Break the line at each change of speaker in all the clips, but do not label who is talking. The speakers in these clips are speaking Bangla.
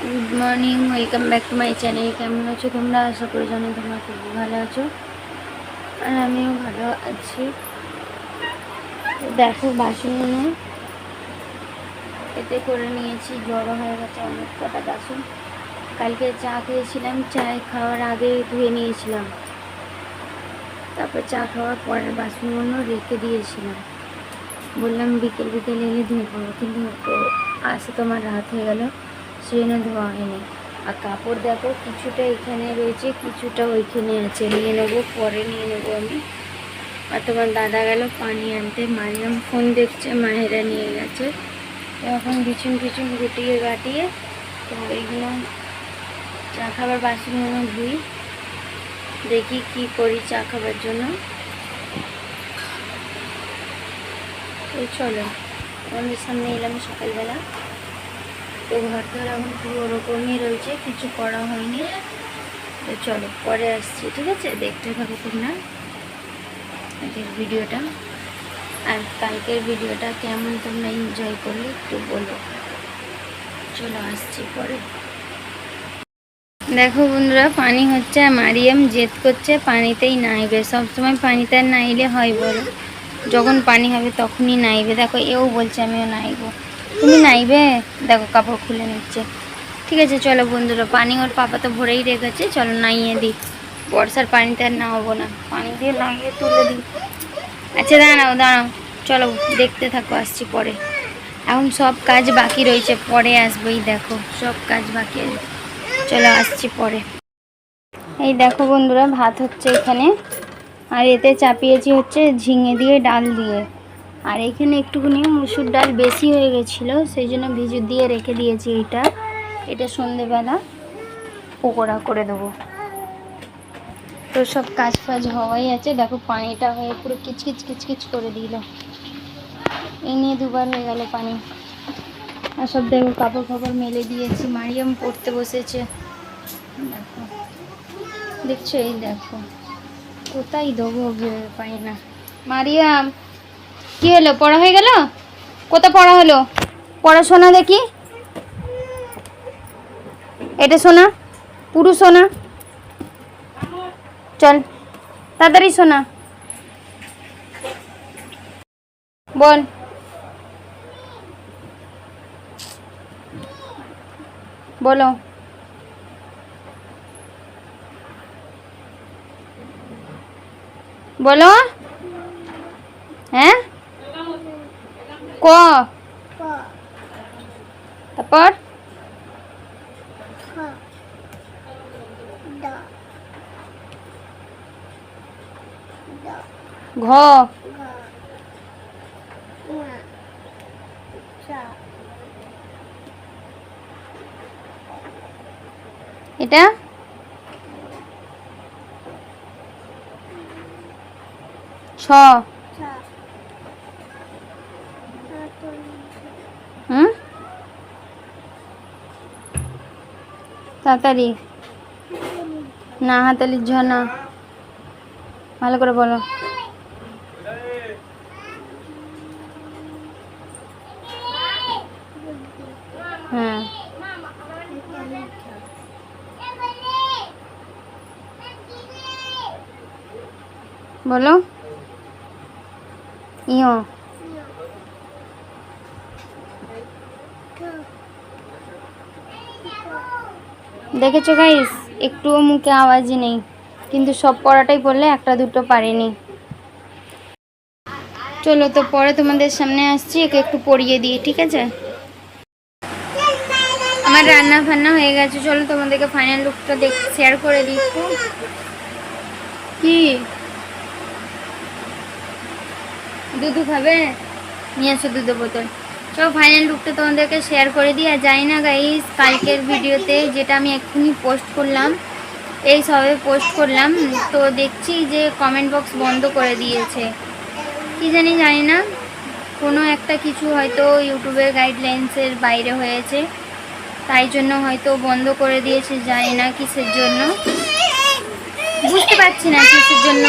Good morning, welcome back to my channel. কেমন আছো তোমরা? আশা করি জানি তোমরা খুব ভালো আছো, আর আমিও ভালো আছি। দেখো বাসনগুলো এতে করে নিয়েছি, জড়ো হয়ে গেছে অনেক কটা বাসন। কালকে চা খেয়েছিলাম, চায় খাওয়ার আগে ধুয়ে নিয়েছিলাম, তারপর চা খাওয়ার পরের বাসনগুলো রেখে দিয়েছিলাম। বললাম বিকেল বিকেল এলে ধুয়ে পড়বো, কিন্তু আসে তোমার রাত হয়ে গেল, সেই জন্য ধোয়া হয়নি। আর কাপড় দেখো, কিছুটা এখানে রয়েছে, কিছুটা ওইখানে আছে, নিয়ে নেবো, পরে নিয়ে নেবো আমি। আর তোমার দাদা গেল পানি আনতে, মারিয়াম ফোন দেখছে, মায়েরা নিয়ে গেছে। এখন বিছুন পিছন গুটিয়ে গাটিয়ে তো এইগুলো চা খাবার বাসনগুলো ধুই, দেখি কি করি চা খাবার জন্য। এই চলো আমাদের সামনে এলাম সকালবেলা। তো ঘরটার এখন পুরো ওরকমই রয়েছে, কিছু করা হয়নি। তো চলো পরে আসছি, ঠিক আছে? দেখতে থাকো তোমরা আজকের ভিডিওটা, আর কালকের ভিডিওটা কেমন তোমরা এনজয় করলে একটু বলো। চলো আসছি পরে। দেখো বন্ধুরা, পানি হচ্ছে আর মারিয়াম জেদ করছে পানিতেই নাইবে। সবসময় পানিতে আর নাইলে হয় বলো? যখন পানি হবে তখনই নাইবে। দেখো এও বলছে আমিও নাইবো। তুমি নাইবে? দেখো কাপড় খুলে নিচ্ছে। ঠিক আছে চলো বন্ধুরা, পানি ওর পাপা তো ভরেই রেখেছে, চলো নাইয়ে দিই। বর্ষার পানিতে আর নামাবো না, পানি দিয়ে নাইয়ে তুলে দিই। আচ্ছা দাঁড়াও দাঁড়াও, চলো দেখতে থাকো, আসছি পরে। এখন সব কাজ বাকি রয়েছে, পরে আসবোই। দেখো সব কাজ বাকি আছে, চলো আসছি পরে। এই দেখো বন্ধুরা, ভাত হচ্ছে এখানে, আর এতে চাপিয়েছি হচ্ছে ঝিঙে দিয়ে ডাল দিয়ে। আর এখানে একটুখানি মুসুর ডাল বেশি হয়ে গেছিলো, সেই জন্য ভিজু দিয়ে রেখে দিয়েছি। এটা সন্ধেবেলা পকোড়া করে দেবো। তো সব কাজ ফাজ হওয়াই আছে। দেখো পানিটা হয়ে পুরো কিচকিচ কিচকিচ করে দিল, এই নিয়ে দুবার হয়ে গেল পানি। আর সব দেখো কাপড় ফাপড় মেলে দিয়েছি, মারিয়াম পড়তে বসেছে। দেখো দেখছো, এই দেখো কোথায় দেবো ভেবে পাই না। মারিয়াম কি হলো? পড়া হয়ে গেল? কোথা পড়া হলো? পড়াশোনা দেখি, এটা শোনা, পুরো শোনা, চল তাড়াতাড়ি শোনা, বল। বলো। বলো। হ্যাঁ ক, তারপর ঘ, এটা ছ, হুম তাড়াতাড়ি না, হাতালির ঝ না, ভালো করে বলো। হ্যাঁ বলো। ইয়, দেখেছো গাইস, একটুও মুখে আওয়াজই নেই, কিন্তু সব পড়াটাই পড়লে একটা দুটো পারিনি। চলো তো পরে তোমাদের সামনে আসছি, একে একটু পড়িয়ে দিই, ঠিক আছে? আমার রান্না ফান্না হয়ে গেছে, চলো তোমাদেরকে ফাইনাল লুকটা শেয়ার করে দিই একটু। কি দুধু খাবে? নিয়ে আসো দুধের বোতল। চলো ফাইনাল লুকটা তোমাদেরকে শেয়ার করে দিই। আর জানি না গাইস, কালকের ভিডিওতে যেটা আমি এক্ষুনি পোস্ট করলাম, এই সবে পোস্ট করলাম, তো দেখছি যে কমেন্ট বক্স বন্ধ করে দিয়েছে। কি জানি না, কোনো একটা কিছু হয়তো ইউটিউবের গাইডলাইন্সের বাইরে হয়েছে, তাই জন্য হয়তো বন্ধ করে দিয়েছে। জানি না কিসের জন্য, বুঝতে পারছি না কিসের জন্য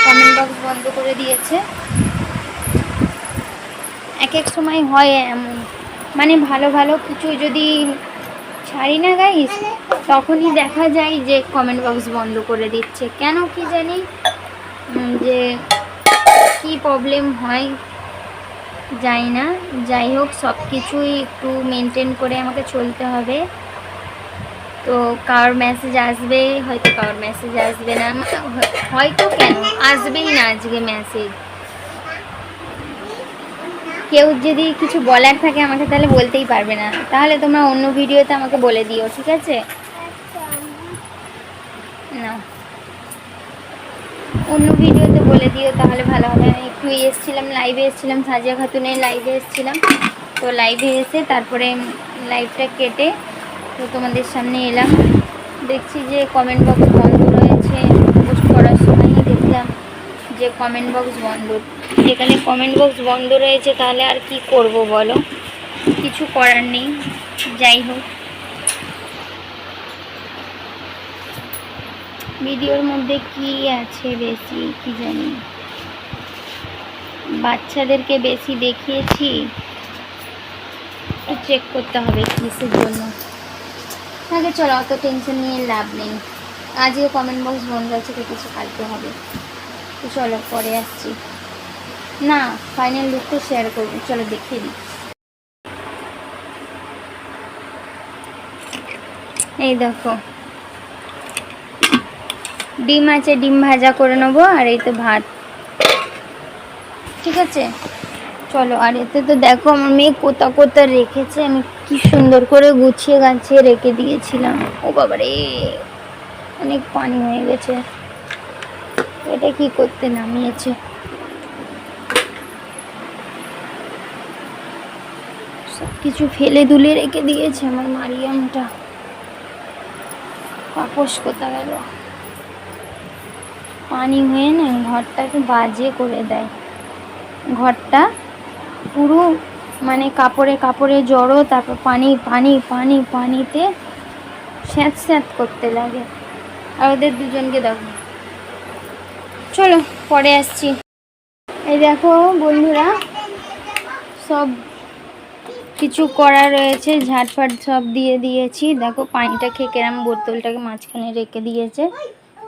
কমেন্ট বক্স বন্ধ করে দিয়েছে। এক এক সময় হয় এমন, মানে ভালো ভালো কিছু যদি ছাড়ি না গাইস, তখনই দেখা যায় যে কমেন্ট বক্স বন্ধ করে দিচ্ছে, কেন কি জানি, যে কি প্রবলেম হয় জানি না। যাই হোক, সব কিছুই একটু মেনটেন করে আমাকে চলতে হবে। তো কার মেসেজ আসবে, হয়তো কার মেসেজ আসবে না, হয়তো কেন আসবেই না আজকে মেসেজ। কেউ যদি কিছু বলার থাকে আমাকে তাহলে বলতেই পারবে না, তাহলে তোমরা অন্য ভিডিওতে আমাকে বলে দিও, ঠিক আছে? না, অন্য ভিডিওতে বলে দিও, তাহলে ভালো হবে। আমি একটু এসেছিলাম, লাইভে এসেছিলাম, সাজিয়া খাতুনের লাইভে এসেছিলাম। তো লাইভে এসে তারপরে লাইভটা কেটে তো তোমাদের সামনে এলাম। দেখছি যে কমেন্ট বক্স বন্ধ রয়েছে, পোস্ট করার সময়ই দেখলাম যে কমেন্ট বক্স বন্ধ। যেখানে কমেন্ট বক্স বন্ধ রয়েছে তাহলে আর কি করব বলো, কিছু করার নেই। যাই হোক, ভিডিওর মধ্যে কি আছে বেশি কি জানি, বাচ্চাদেরকে বেশি দেখিয়েছি, একটু চেক করতে হবে কিসের জন্য। আগে চলো, অত টেনশন নিয়ে লাভ নেই। আজও কমেন্ট বক্স বন্ধ আছে, তো কিছু কাটতে হবে। তো চলো পরে আসছি, না ফাইনাল লুকটা শেয়ার করবো, চলো দেখিয়ে দিই। এই দেখো, ডিম আছে, ডিম ভাজা করে নেবো, আর এই তো ভাত, ঠিক আছে? চলো। আর এতে তো দেখো আমার মেয়ে কোথা কোথা রেখেছে, আমি কি সুন্দর করে গুছিয়ে গাছিয়ে রেখে দিয়েছিলাম। ও বাবারে, অনেক পানি হয়ে গেছে। এটা কি করতে নামিয়েছে, সব কিছু ফেলে দুলে রেখে দিয়েছে আমার মারিয়ামটা। পাপোশ কোথা গেল, পানি হয়ে না ঘরটাকে বাজে করে দেয়। ঘরটা পুরো মানে কাপড়ে কাপড়ে জড়ো, তারপর পানি পানি পানি পানিতে স্যাঁত স্যাঁত করতে লাগে। আর ওদের দুজনকে দেখো। চলো পরে আসছি। এই দেখো বন্ধুরা, সব কিছু করা রয়েছে, ঝাটফাট সব দিয়ে দিয়েছি। দেখো পানিটা খেয়ে কেরাম বোতলটাকে মাঝখানে রেখে দিয়েছে।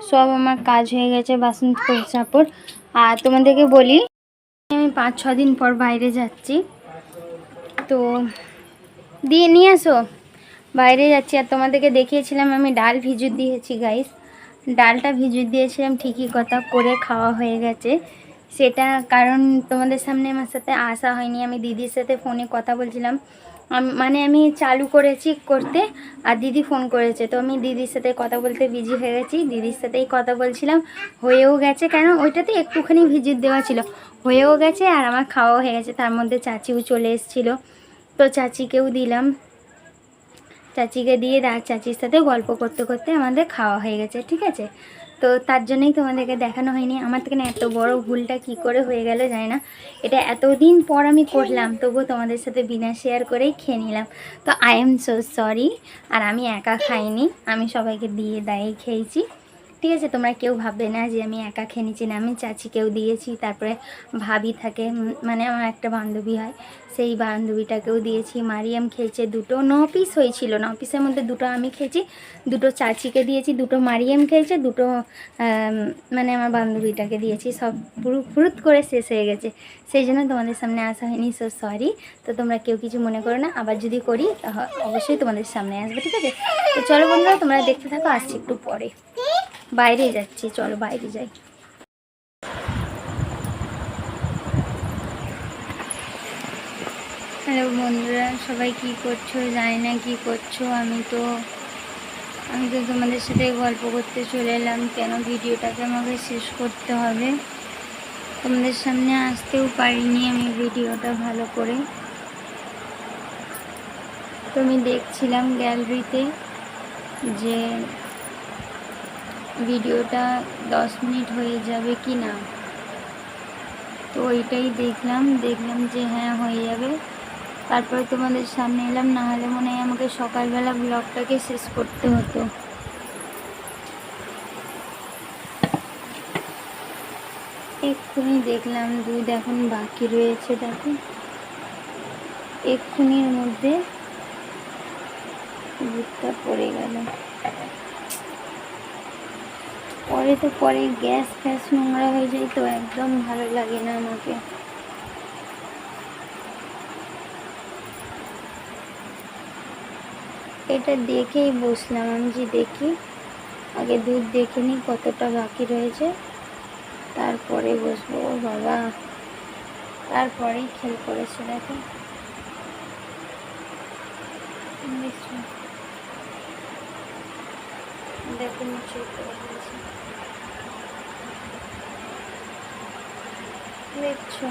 সব আমার কাজ হয়ে গেছে, বাসন কাপড়। আর তোমাদেরকে বলি, আমি 5-6 দিন পর বাইরে যাচ্ছি, তো দিয়ে নিয়ে আসো। বাইরে যাচ্ছি, আর তোমাদেরকে দেখিয়েছিলাম আমি ডাল ভিজু দিয়েছি গাইস। ডালটা ভিজু দিয়েছিলাম ঠিকই, কথা করে খাওয়া হয়ে গেছে সেটা, কারণ তোমাদের সামনে আমার সাথে আসা হয়নি। আমি দিদির সাথে ফোনে কথা বলছিলাম, মানে আমি চালু করেছি করতে, আর দিদি ফোন করেছে, তো আমি দিদির সাথে কথা বলতে বিজি হয়ে গেছি। দিদির সাথেই কথা বলছিলাম, হয়েও গেছে, কারণ ওইটাতে একটুখানি ভিজিয়ে দেওয়া ছিল, হয়েও গেছে, আর আমার খাওয়া হয়ে গেছে। তার মধ্যে চাচিও চলে এসেছিলো, তো চাচিকেও দিলাম। চাচিকে দিয়ে চাচির সাথে গল্প করতে করতে আমাদের খাওয়া হয়ে গেছে, ঠিক আছে? তো তার জন্যই তোমাদেরকে দেখানো হয়নি। আমার থেকে না এত বড় ভুলটা কি করে হয়ে গেল জানি না। এটা এতদিন পর আমি করলাম, তবুও তোমাদের সাথে বিনা শেয়ার করেই খেয়ে নিলাম। তো আই এম সো সরি। আর আমি একা খাইনি, আমি সবাইকে দিয়ে দায়ে খেয়েছি, ঠিক আছে? তোমরা কেউ ভাববে না যে আমি একা খেয়ে নিচ্ছি না, আমি চাচিকেও দিয়েছি। তারপরে ভাবি থাকে, মানে আমার একটা বান্ধবী হয়, সেই বান্ধবীটাকেও দিয়েছি। মারিয়াম খেয়েছে দুটো, 9 পিস হয়েছিল, 9 পিসের মধ্যে দুটো আমি খেয়েছি, দুটো চাচিকে দিয়েছি, দুটো মারিয়াম খেয়েছে, দুটো মানে আমার বান্ধবীটাকে দিয়েছি। সব ফুরুত করে শেষ হয়ে গেছে, সেই জন্য তোমাদের সামনে আসা হয়নি, সো সরি। তো তোমরা কেউ কিছু মনে করো না, আবার যদি করি তাহলে অবশ্যই তোমাদের সামনে আসবে, ঠিক আছে? তো চলো বন্ধুরা, তোমরা দেখতে থাকো, আসছি একটু পরে। বাইরে যাচ্ছি, চলো বাইরে যাই। হ্যালো বন্ধুরা, সবাই কি করছো জানি না, কি করছো। আমি তো তোমাদের সাথে গল্প করতে চলে এলাম, কেন ভিডিওটাকে আমাকে শেষ করতে হবে। তোমাদের সামনে আসতেও পারিনি আমি ভিডিওটা ভালো করে। তো আমি দেখছিলাম গ্যালারিতে যে ভিডিওটা 10 মিনিট হয়ে যাবে কি না, তো ওইটাই দেখলাম যে হ্যাঁ হয়ে যাবে। তারপরে তোমাদের সামনে এলাম, না হলে মনে হয় আমাকে সকালবেলা ব্লগটাকে শেষ করতে হতো। এক্ষুনি দেখলাম দুধ এখন বাকি রয়েছে, দেখো এক্ষুনির মধ্যে দুধটা পড়ে গেল। পরে গ্যাস ফ্যাস নোংরা হয়ে যায়, তো একদম ভালো লাগে না আমাকে। এটা দেখেই বসলাম আমি, যে দেখি আগে দুধ দেখে নিই কতটা বাকি রয়েছে, তারপরে বসবো। ও বাবা, তারপরেই খেল করেছে। দেখো দেখো নিচে করে দিয়েছে, দেখছো?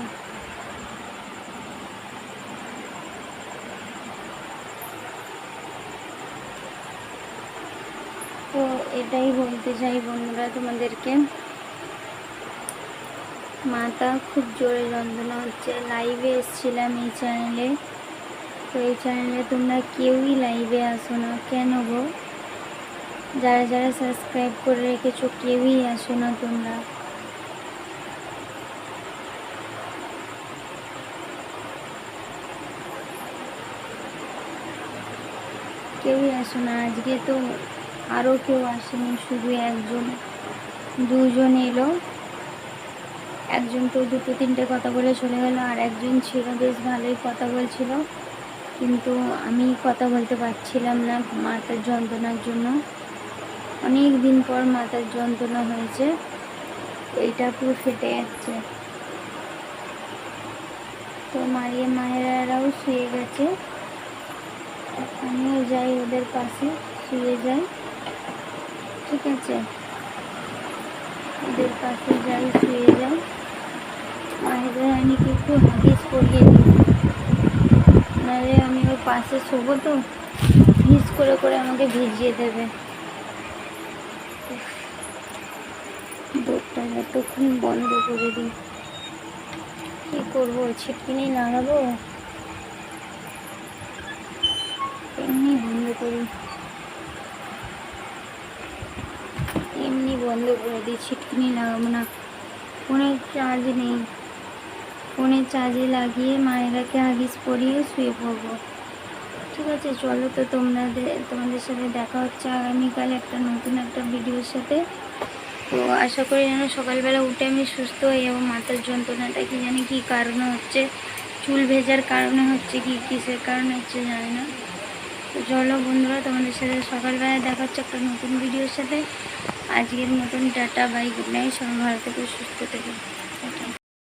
তো এটাই বলতে চাই বন্ধুরা তোমাদেরকে, মাথা খুব জোরে যন্ত্রণা হচ্ছে। লাইভে এসেছিলাম এই চ্যানেলে, তো এই চ্যানেলে তোমরা কেউই লাইভে আসো না কেন গো? যারা যারা সাবস্ক্রাইব করে রেখেছো কেউই আসো না তোমরা। কেউই আসো না। আজকে তো আরও কেউ আসেনি, শুধু একজন দুজন এলো। একজন তো দুটো তিনটে কথা বলে চলে গেল, আর একজন ছিল বেশ ভালোই কথা বলছিল, কিন্তু আমি কথা বলতে পারছিলাম না মাথার যন্ত্রণার জন্য। অনেক দিন পর মাথার যন্ত্রণা হয়েছে, এইটা পুরো ফেটে যাচ্ছে। তো মায়েরাও শুয়ে গেছে, আমিও যাই ওদের পাশে শুয়ে যাই, ঠিক আছে? ওদের পাশে যাই, শুয়ে যাই। মায়েরা রানীকে একটু হাগিস করিয়ে দিই, নাহলে আমি ওর পাশে শোবো তো হিস করে করে আমাকে ভিজিয়ে দেবে। দুধটা যতক্ষণ বন্ধ করে দিই, কী করবো? ছিটকিনি লাগাবো? এমনি বন্ধ করি, এমনি বন্ধ করে দিই, ছিটকিনি লাগাবো না। ফোনে চার্জ নেই, ফোনে চার্জে লাগিয়ে মায়েরাকে হাগিস পরিয়ে শুয়ে পড়বো, ঠিক আছে? চলো, তো তোমাদের সাথে দেখা হচ্ছে আগামীকাল একটা নতুন একটা ভিডিওর সাথে। তো আশা করি যেন সকালবেলা উঠে আমি সুস্থ হয়ে যাবো। মাথার যন্ত্রণাটা কি জানি কী কারণে হচ্ছে, চুল ভেজার কারণে হচ্ছে কি কিসের কারণে হচ্ছে জানি না। তো চলো বন্ধুরা, তোমাদের সাথে সকালবেলায় দেখা হচ্ছে একটা নতুন ভিডিওর সাথে। আজকের মতন টাটা, বাই, গুড নাইট। সবাই ভালো থেকো, সুস্থ থেকো।